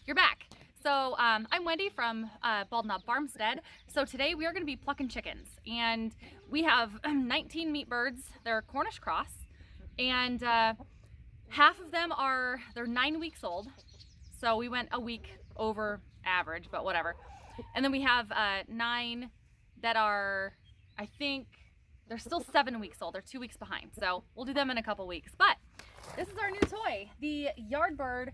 You're back. So I'm Wendy from Bald Knob Farmstead. So today we are going to be plucking chickens, and we have 19 meat birds. They're Cornish cross, and half of them they're 9 weeks old. So we went a week over average, but whatever. And then we have 9 that are, I think they're still 7 weeks old. They're 2 weeks behind. So we'll do them in a couple weeks. But this is our new toy, the Yardbird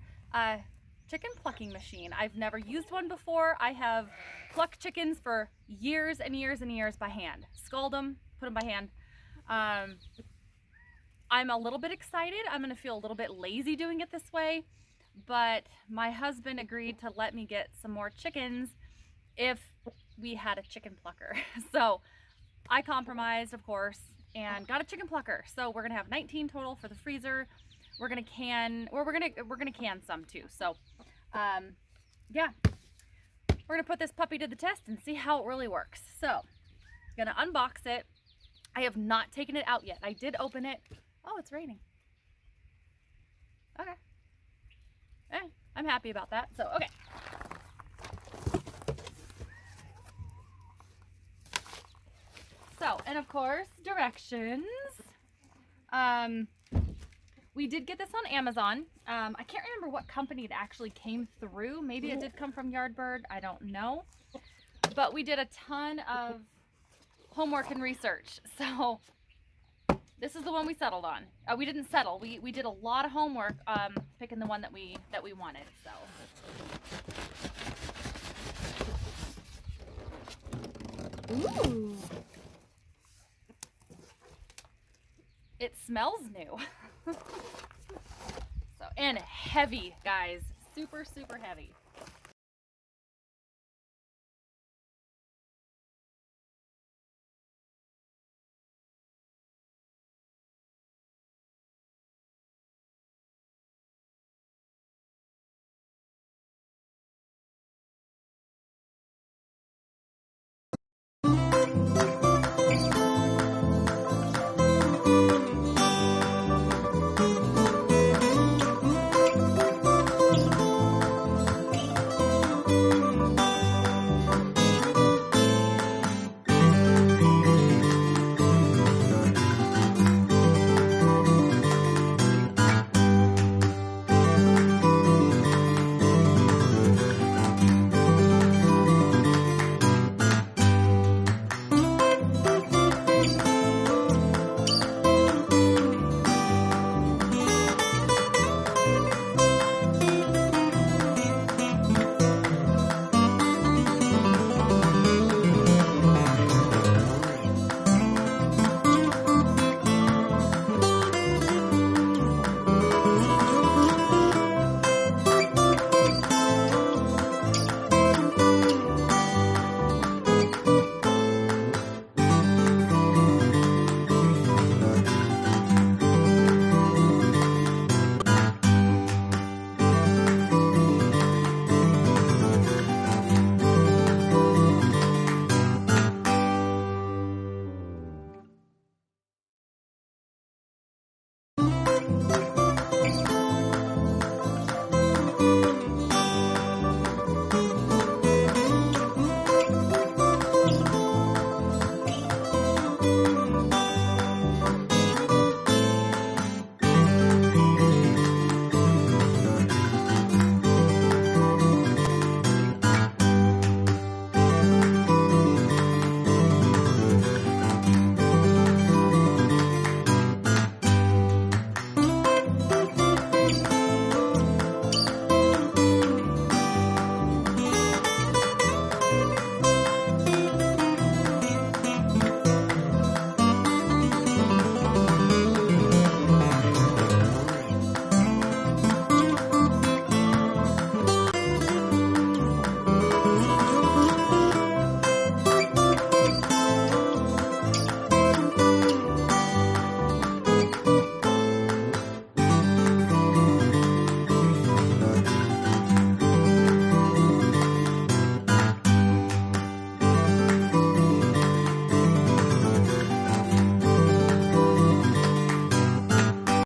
chicken plucking machine. I've never used one before. I have plucked chickens for years and years and years by hand. Scald them, put them by hand. I'm a little bit excited. I'm gonna feel a little bit lazy doing it this way, but my husband agreed to let me get some more chickens if we had a chicken plucker. So I compromised, of course, and got a chicken plucker. So we're gonna have 19 total for the freezer. We're gonna can some too. So yeah, we're gonna put this puppy to the test and see how it really works. So gonna unbox it. I have not taken it out yet. I did open it. Oh, it's raining. Okay. I'm happy about that. So okay. So, and of course, directions. We did get this on Amazon. I can't remember what company it actually came through. Maybe it did come from Yardbird. I don't know. But we did a ton of homework and research. So this is the one we settled on. We didn't settle. We did a lot of homework picking the one that we wanted. So. Ooh. It smells new. So, and heavy, guys. Super, super heavy.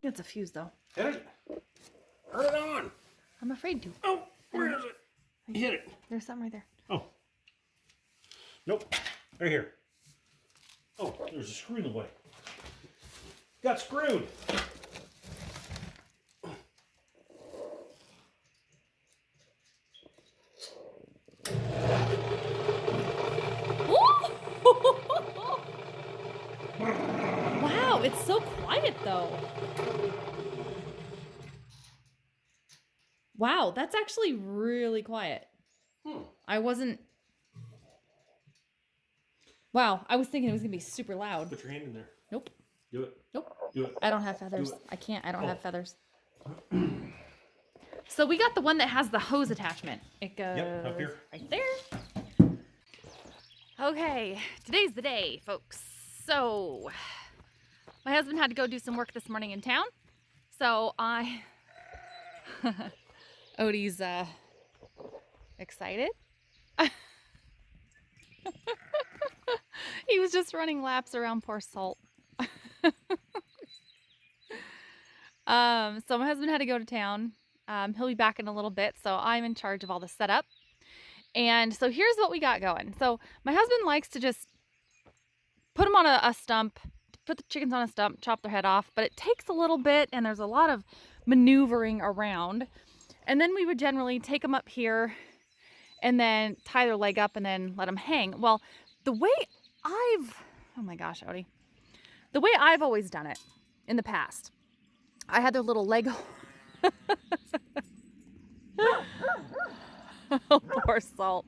It's a fuse though. Is it? Turn it on. I'm afraid to. Oh, where is it? Hit it. There's something right there. Oh. Nope. Right here. Oh, there's a screw in the way. Got screwed. Wow, it's so quiet though. Wow, that's actually really quiet. I wasn't... Wow, I was thinking it was going to be super loud. Put your hand in there. Nope. Do it. Nope. Do it. I don't have feathers. I can't. I don't have feathers. So we got the one that has the hose attachment. It goes up here. right there. Okay, today's the day, folks. So my husband had to go do some work this morning in town. So Odie's excited. He was just running laps around poor Salt. So my husband had to go to town. He'll be back in a little bit, so I'm in charge of all the setup. And so here's what we got going. So my husband likes to just put them on a stump, put the chickens on a stump, chop their head off, but it takes a little bit and there's a lot of maneuvering around. And then we would generally take them up here and then tie their leg up and then let them hang. Well, the way oh my gosh, Odie, the way I've always done it in the past, I had their little leg. Oh, poor Salt.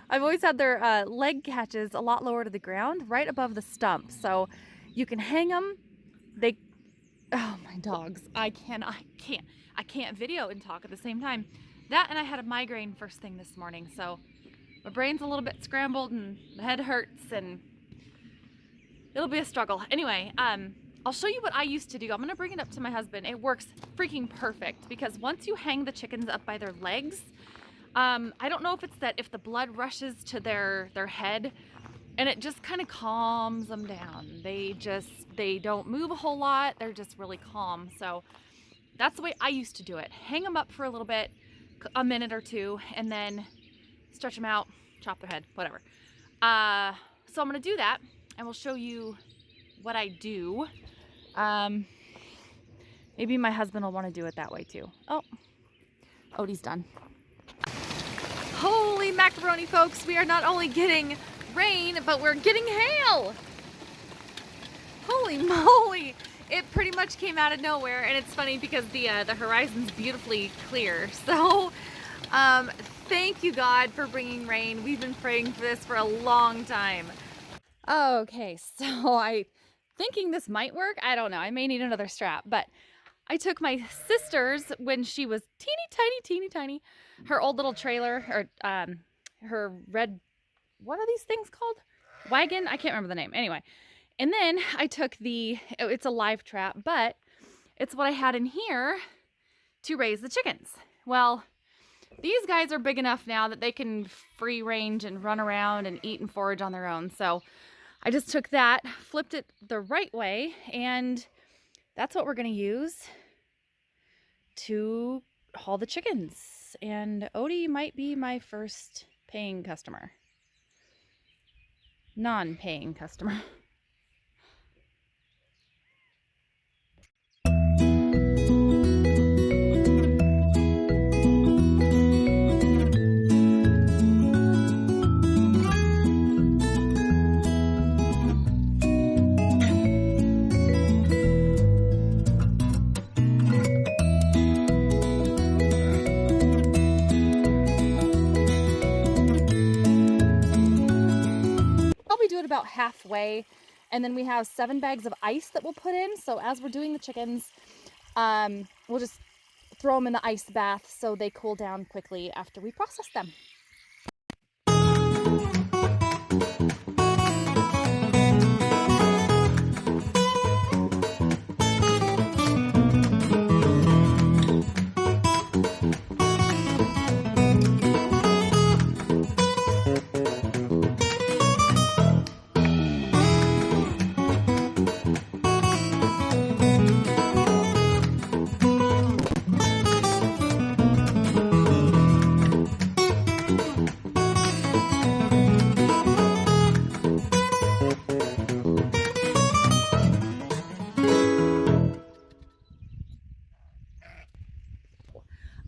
I've always had their leg catches a lot lower to the ground, right above the stump, so you can hang them. Oh, my dogs! I can't video and talk at the same time. That, and I had a migraine first thing this morning, so my brain's a little bit scrambled and the head hurts and it'll be a struggle. Anyway, I'll show you what I used to do. I'm gonna bring it up to my husband. It works freaking perfect because once you hang the chickens up by their legs, I don't know if it's that if the blood rushes to their head and it just kind of calms them down. They don't move a whole lot. They're just really calm. So that's the way I used to do it. Hang them up for a little bit, a minute or two, and then stretch them out, chop their head, whatever. So I'm gonna do that and we'll show you what I do. Maybe my husband will want to do it that way too. Oh, Odie's done. Holy macaroni, folks. We are not only getting rain, but we're getting hail. Holy moly. It pretty much came out of nowhere, and it's funny because the horizon's beautifully clear. So, thank you, God, for bringing rain. We've been praying for this for a long time. Okay, so thinking this might work. I don't know. I may need another strap, but I took my sister's when she was teeny tiny, her old little trailer, or her red, what are these things called? Wagon? I can't remember the name. Anyway, and then I took it's a live trap, but it's what I had in here to raise the chickens. Well, these guys are big enough now that they can free range and run around and eat and forage on their own. So I just took that, flipped it the right way, and that's what we're going to use to haul the chickens. And Odie might be my first paying customer. Non-paying customer. Do it about halfway, and then we have 7 bags of ice that we'll put in. So as we're doing the chickens, we'll just throw them in the ice bath so they cool down quickly after we process them.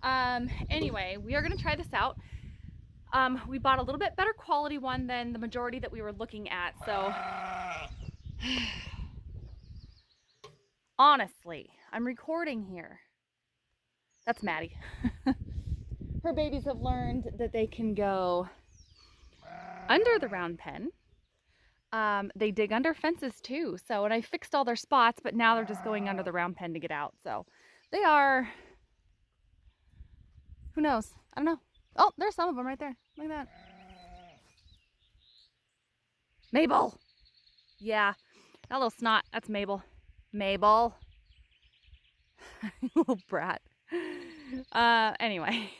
Anyway, we are gonna try this out. We bought a little bit better quality one than the majority that we were looking at, so honestly, I'm recording here. That's Maddie. Her babies have learned that they can go under the round pen. They dig under fences too, so, and I fixed all their spots, but now they're just going under the round pen to get out, so they are, who knows? I don't know. Oh, there's some of them right there. Look at that. Mabel! Yeah, that little snot, that's Mabel. Mabel. Little brat. Anyway.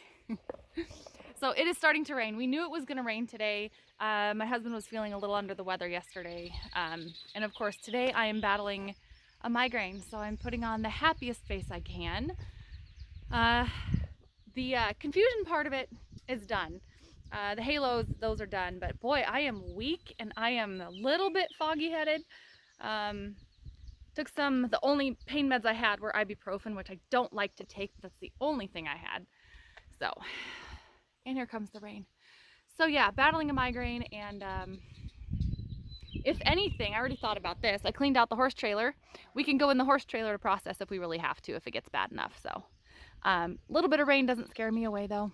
So it is starting to rain. We knew it was going to rain today. My husband was feeling a little under the weather yesterday. And of course today I am battling a migraine, so I'm putting on the happiest face I can. The confusion part of it is done. The halos, those are done, but boy, I am weak and I am a little bit foggy-headed. Took the only pain meds I had were ibuprofen, which I don't like to take, but that's the only thing I had. So, and here comes the rain. So yeah, battling a migraine, and if anything, I already thought about this. I cleaned out the horse trailer. We can go in the horse trailer to process if we really have to, if it gets bad enough. So, a little bit of rain doesn't scare me away though.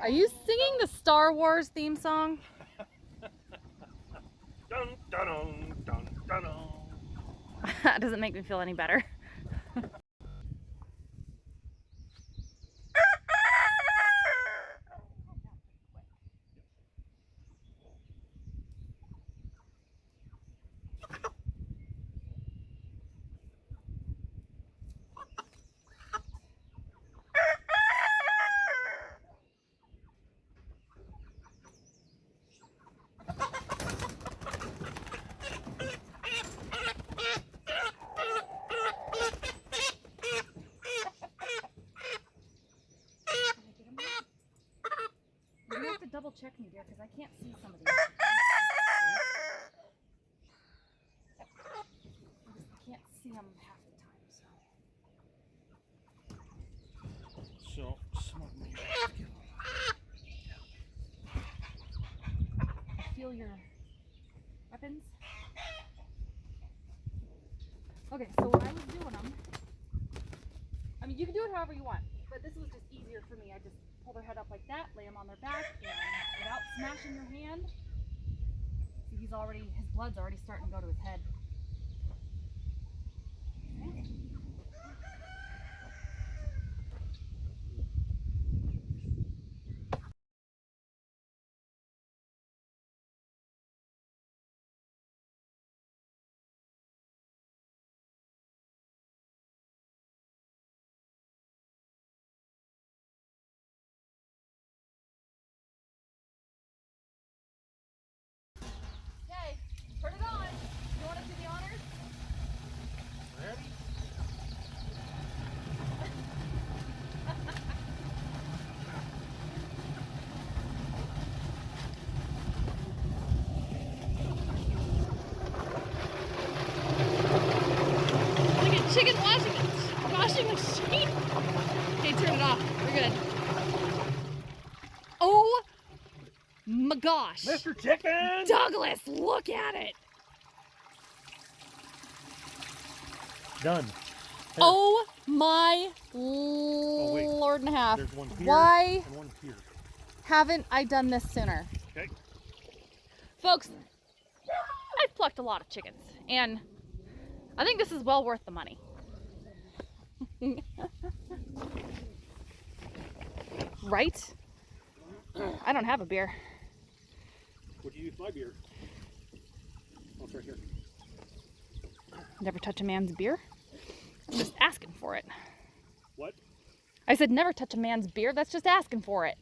Are you singing the Star Wars theme song? Dun, dun, dun, dun, dun, dun. That doesn't make me feel any better. You have to double check me, dear, because I can't see some of these. I just can't see them half the time, so. So, some of them. Feel your weapons. Okay, so when I was doing them, I mean, you can do it however you want, but this was just easier for me. I just pull their head up like that, lay them on their back, and without smashing your hand, see, his blood's already starting to go to his head. Okay. gosh. Mr. Chicken! Douglas, look at it. Done. Oh my wait. Lord and a half. There's one here Why and one here. haven't I done this sooner? Okay. Folks, I've plucked a lot of chickens, and I think this is well worth the money. Right? I don't have a beer. Would you use my beer? Oh, it's right here. Never touch a man's beer. Just asking for it. What? I said never touch a man's beer. That's just asking for it.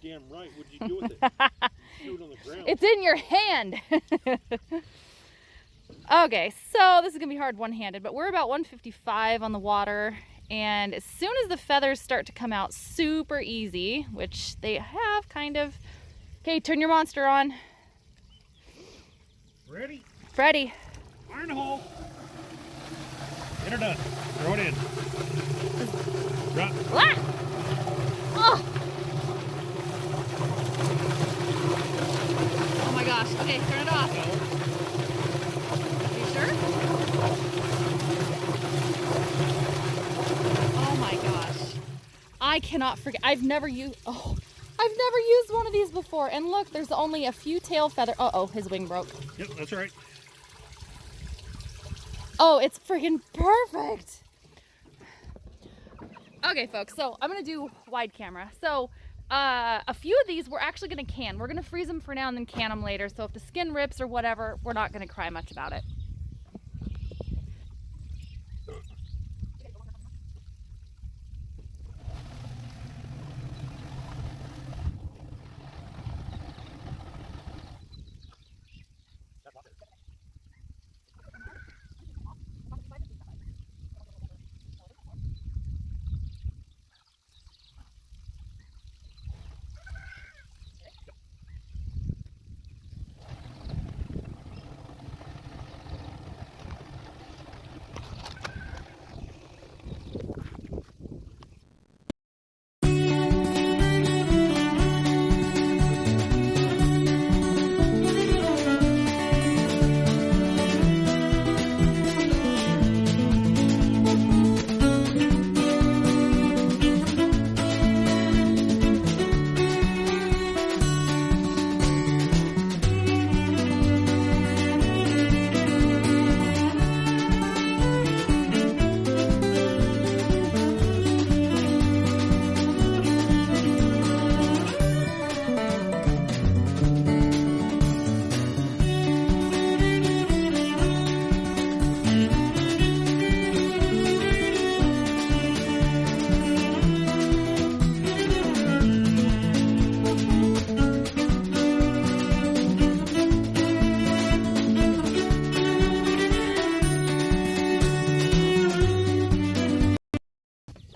Damn right. What'd you do with it? Threw it on the ground. It's in your hand. Okay, so this is gonna be hard one-handed, but we're about 155 on the water, and as soon as the feathers start to come out super easy, which they have kind of. Okay, turn your monster on. Ready? Freddy. Fire in the hole. Get her done. Throw it in. Drop. Ah! Oh! Oh my gosh. Okay, turn it off. You sure? Oh my gosh. I cannot forget. I've never used one of these before. And look, there's only a few tail feather. Uh-oh, his wing broke. Yep, that's right. Oh, it's freaking perfect. Okay, folks, so I'm gonna do wide camera. So a few of these we're actually gonna can. We're gonna freeze them for now and then can them later. So if the skin rips or whatever, we're not gonna cry much about it.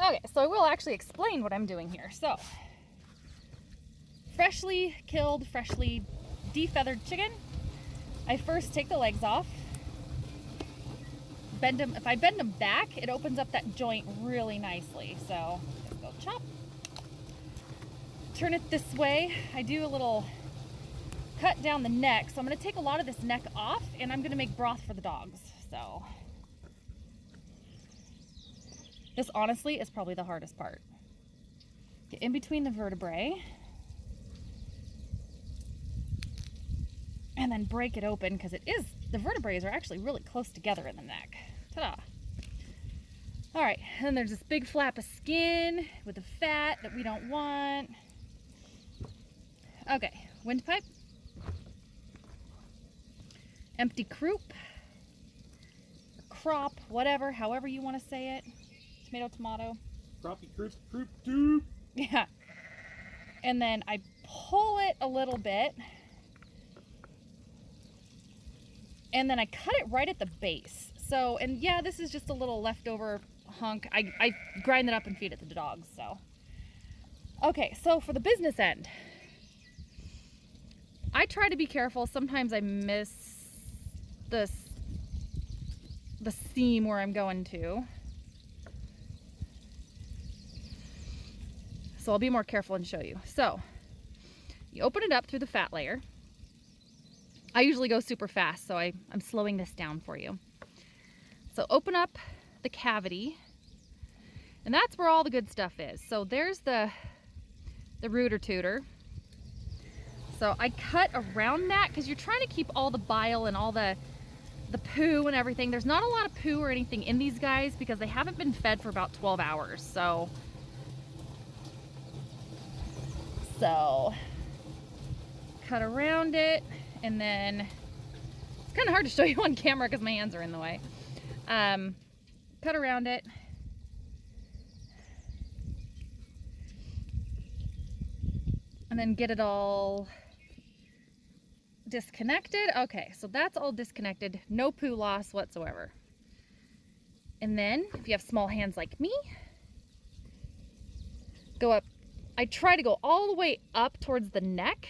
Okay, so I will actually explain what I'm doing here. So, freshly killed, freshly defeathered chicken. I first take the legs off, bend them. If I bend them back, it opens up that joint really nicely. So, just go chop. Turn it this way. I do a little cut down the neck. So I'm gonna take a lot of this neck off and I'm gonna make broth for the dogs. So. This honestly is probably the hardest part. Get in between the vertebrae and then break it open because the vertebrae are actually really close together in the neck. Ta-da. All right, and then there's this big flap of skin with the fat that we don't want. Okay, windpipe, empty croup, crop, whatever, however you want to say it. Tomato. Crappie, croup, tube. Yeah. And then I pull it a little bit. And then I cut it right at the base. So, and yeah, this is just a little leftover hunk. I grind it up and feed it to the dogs, so. Okay, so for the business end, I try to be careful. Sometimes I miss the seam where I'm going to. So I'll be more careful and show you. So You open it up through the fat layer. I usually go super fast, so I'm slowing this down for you. So open up the cavity, and that's where all the good stuff is. So there's the rooter tooter. So I cut around that because you're trying to keep all the bile and all the poo and everything. There's not a lot of poo or anything in these guys because they haven't been fed for about 12 hours. So cut around it, and then it's kind of hard to show you on camera because my hands are in the way. Cut around it. And then get it all disconnected. Okay, so that's all disconnected. No poo loss whatsoever. And then, if you have small hands like me, go up. I try to go all the way up towards the neck,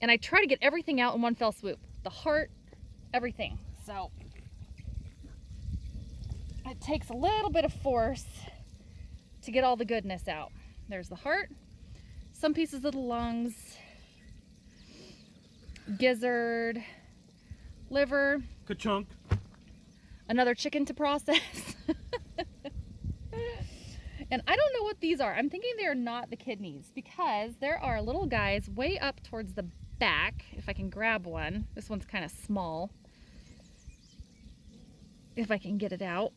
and I try to get everything out in one fell swoop. The heart, everything. So it takes a little bit of force to get all the goodness out. There's the heart, some pieces of the lungs, gizzard, liver, Ka-chunk. another chicken to process. And I don't know what these are. I'm thinking they are not the kidneys because there are little guys way up towards the back. If I can grab one. This one's kind of small. If I can get it out.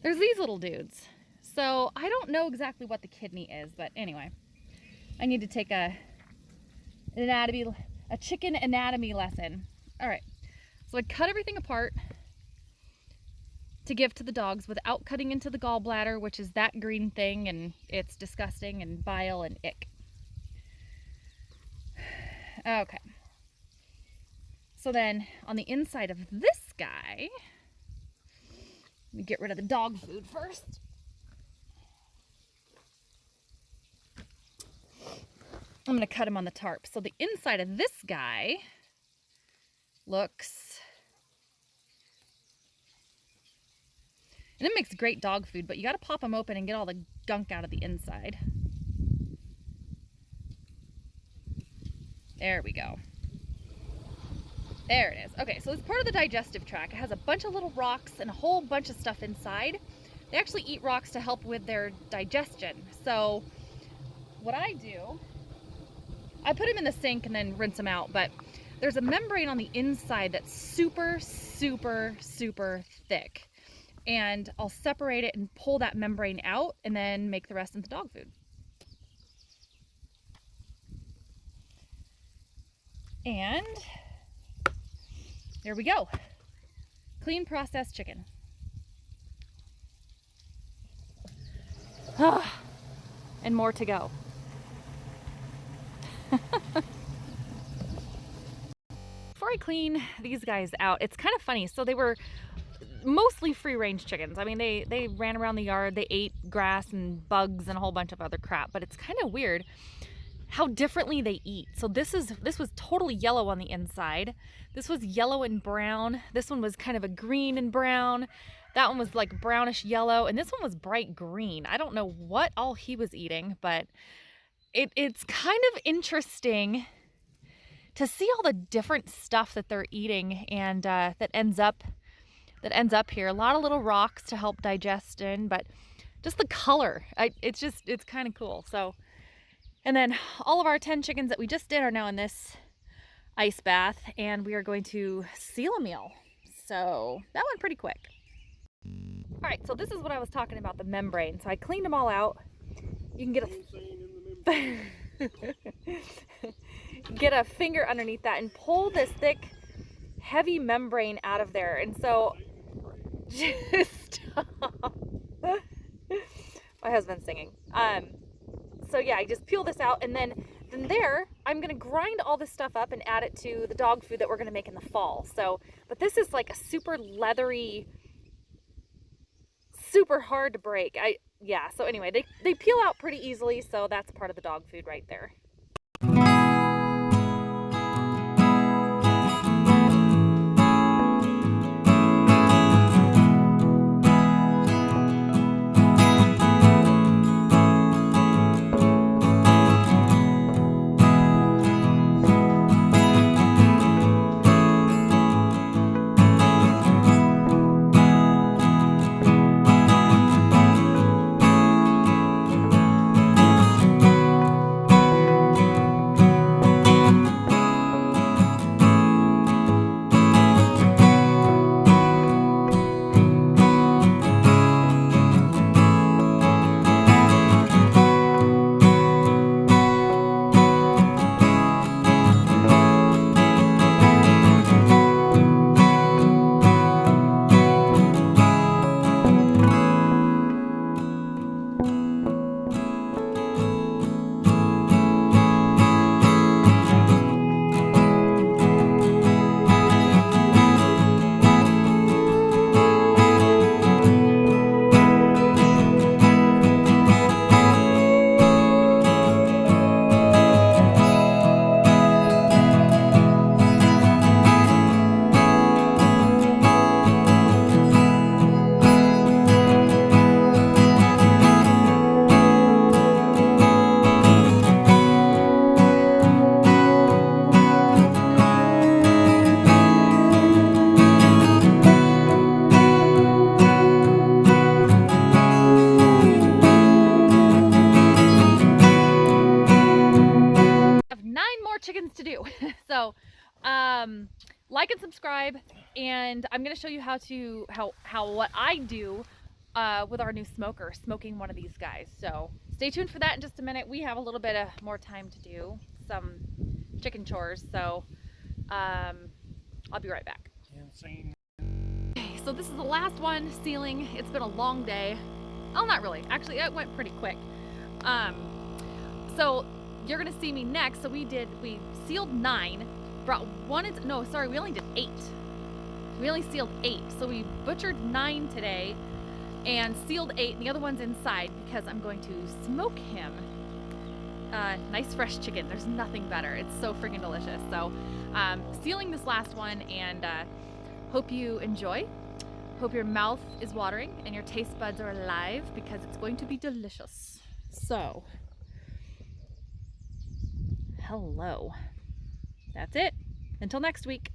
There's these little dudes. So I don't know exactly what the kidney is, but anyway. I need to take a chicken anatomy lesson. All right. So I cut everything apart to give to the dogs without cutting into the gallbladder, which is that green thing, and it's disgusting and bile and ick. Okay. So then on the inside of this guy, let me get rid of the dog food first. I'm going to cut him on the tarp. So the inside of this guy looks... And it makes great dog food, but you got to pop them open and get all the gunk out of the inside. There we go. There it is. Okay, so it's part of the digestive tract. It has a bunch of little rocks and a whole bunch of stuff inside. They actually eat rocks to help with their digestion. So what I do, I put them in the sink and then rinse them out, but there's a membrane on the inside that's super, super, super thick. And I'll separate it and pull that membrane out and then make the rest into dog food. And there we go. Clean processed chicken. And more to go. Before I clean these guys out, it's kind of funny. So they were mostly free-range chickens. I mean, they ran around the yard, they ate grass and bugs and a whole bunch of other crap, but it's kind of weird how differently they eat. So this was totally yellow on the inside. This was yellow and brown. This one was kind of a green and brown. That one was like brownish yellow, and this one was bright green. I don't know what all he was eating, but it's kind of interesting to see all the different stuff that they're eating, and that ends up here. A lot of little rocks to help digestion, but just the color, it's kind of cool. So, and then all of our 10 chickens that we just did are now in this ice bath, and we are going to seal a meal. So that went pretty quick. All right, so this is what I was talking about, the membrane. So I cleaned them all out. You can get a finger underneath that and pull this thick, heavy membrane out of there. And so just stop. My husband's singing. So yeah, I just peel this out, and then there I'm gonna grind all this stuff up and add it to the dog food that we're gonna make in the fall. So, but this is like a super leathery, super hard to break. Yeah, so anyway, they peel out pretty easily, so that's part of the dog food right there. like and subscribe, and I'm gonna show you how what I do with our new smoker, smoking one of these guys. So stay tuned for that in just a minute. We have a little bit of more time to do some chicken chores, so I'll be right back. Insane. Okay, so this is the last one, sealing. It's been a long day. Oh, not really. Actually, it went pretty quick. So you're gonna see me next. So we sealed 9, brought one, no, sorry, we only did 8. We only sealed 8. So we butchered 9 today and sealed 8, and the other one's inside because I'm going to smoke him. Nice fresh chicken. There's nothing better. It's so freaking delicious. So sealing this last one, and hope you enjoy. Hope your mouth is watering and your taste buds are alive because it's going to be delicious. So, hello. That's it. Until next week.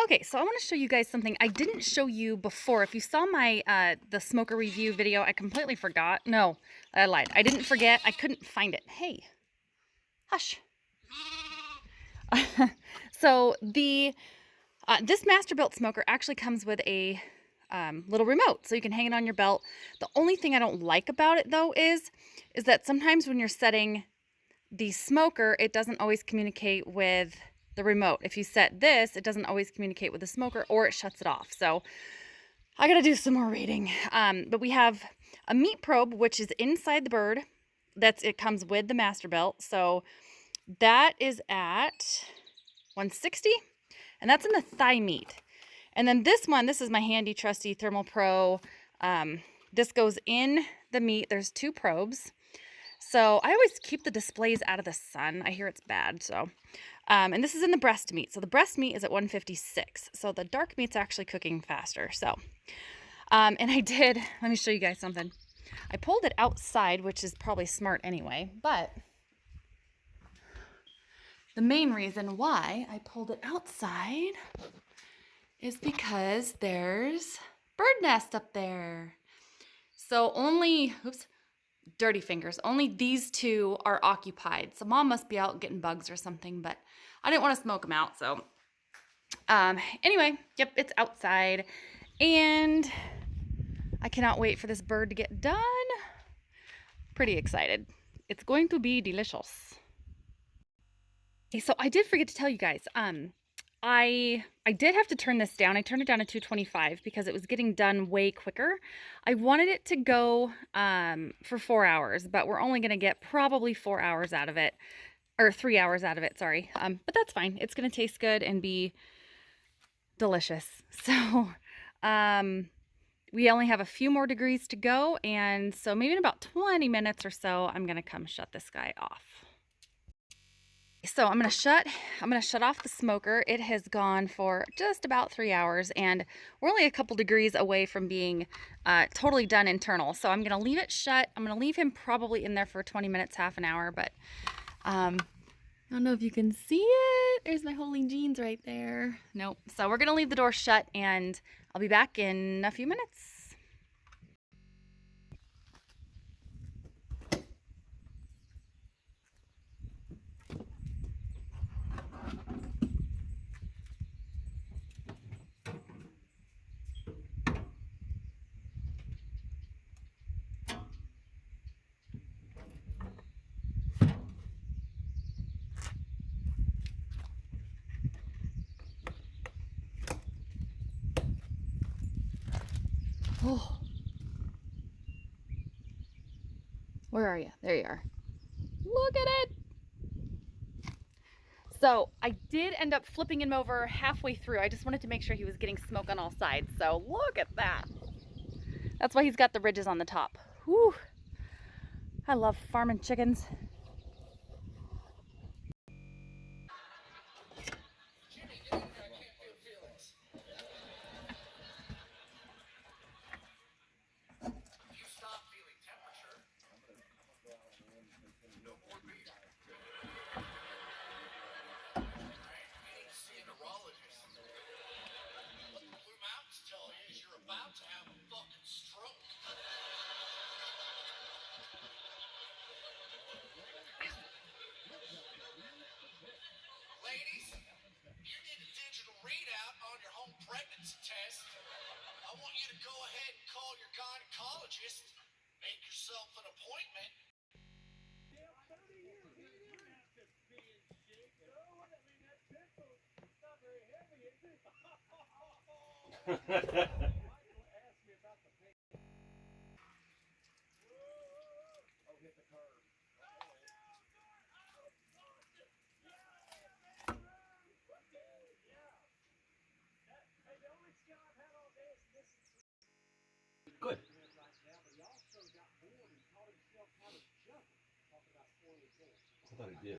Okay, so I want to show you guys something I didn't show you before. If you saw my the smoker review video, I completely forgot. No, I lied. I didn't forget. I couldn't find it. Hey, hush. So the this Masterbuilt smoker actually comes with a little remote, so you can hang it on your belt. The only thing I don't like about it though is that sometimes when you're setting the smoker, it doesn't always communicate with the remote. If you set this, it doesn't always communicate with the smoker, or it shuts it off. So I gotta do some more reading. But we have a meat probe, which is inside the bird. It comes with the Masterbuilt. So that is at 160, and that's in the thigh meat. And then this one, this is my handy trusty Thermal Pro. This goes in the meat. There's 2 probes. So I always keep the displays out of the sun. I hear it's bad. So, and this is in the breast meat. So the breast meat is at 156. So the dark meat's actually cooking faster. So, and let me show you guys something. I pulled it outside, which is probably smart anyway, but the main reason why I pulled it outside is because there's bird nest up there. So only, dirty fingers, only these 2 are occupied. So Mom must be out getting bugs or something, but I didn't want to smoke them out, so anyway, yep, it's outside, and I cannot wait for this bird to get done. Pretty excited. It's going to be delicious. Okay, so I did forget to tell you guys, I did have to turn this down. I turned it down to 225 because it was getting done way quicker. I wanted it to go for 4 hours, but we're only going to get probably 4 hours out of it, or 3 hours out of it, sorry. But that's fine. It's going to taste good and be delicious. So we only have a few more degrees to go, and so maybe in about 20 minutes or so, I'm going to come shut this guy off. So I'm gonna shut off the smoker. It has gone for just about 3 hours, and we're only a couple degrees away from being totally done internal. So I'm gonna leave it shut. I'm gonna leave him probably in there for 20 minutes, half an hour, but I don't know if you can see it. There's my holy jeans right there. Nope. So we're gonna leave the door shut, and I'll be back in a few minutes. Oh. Where are you? There you are. Look at it. So I did end up flipping him over halfway through. I just wanted to make sure he was getting smoke on all sides. So look at that. That's why he's got the ridges on the top. Whew. I love farming chickens. Ladies, you need a digital readout on your home pregnancy test. I want you to go ahead and call your gynecologist, make yourself an appointment. Good. I thought it did.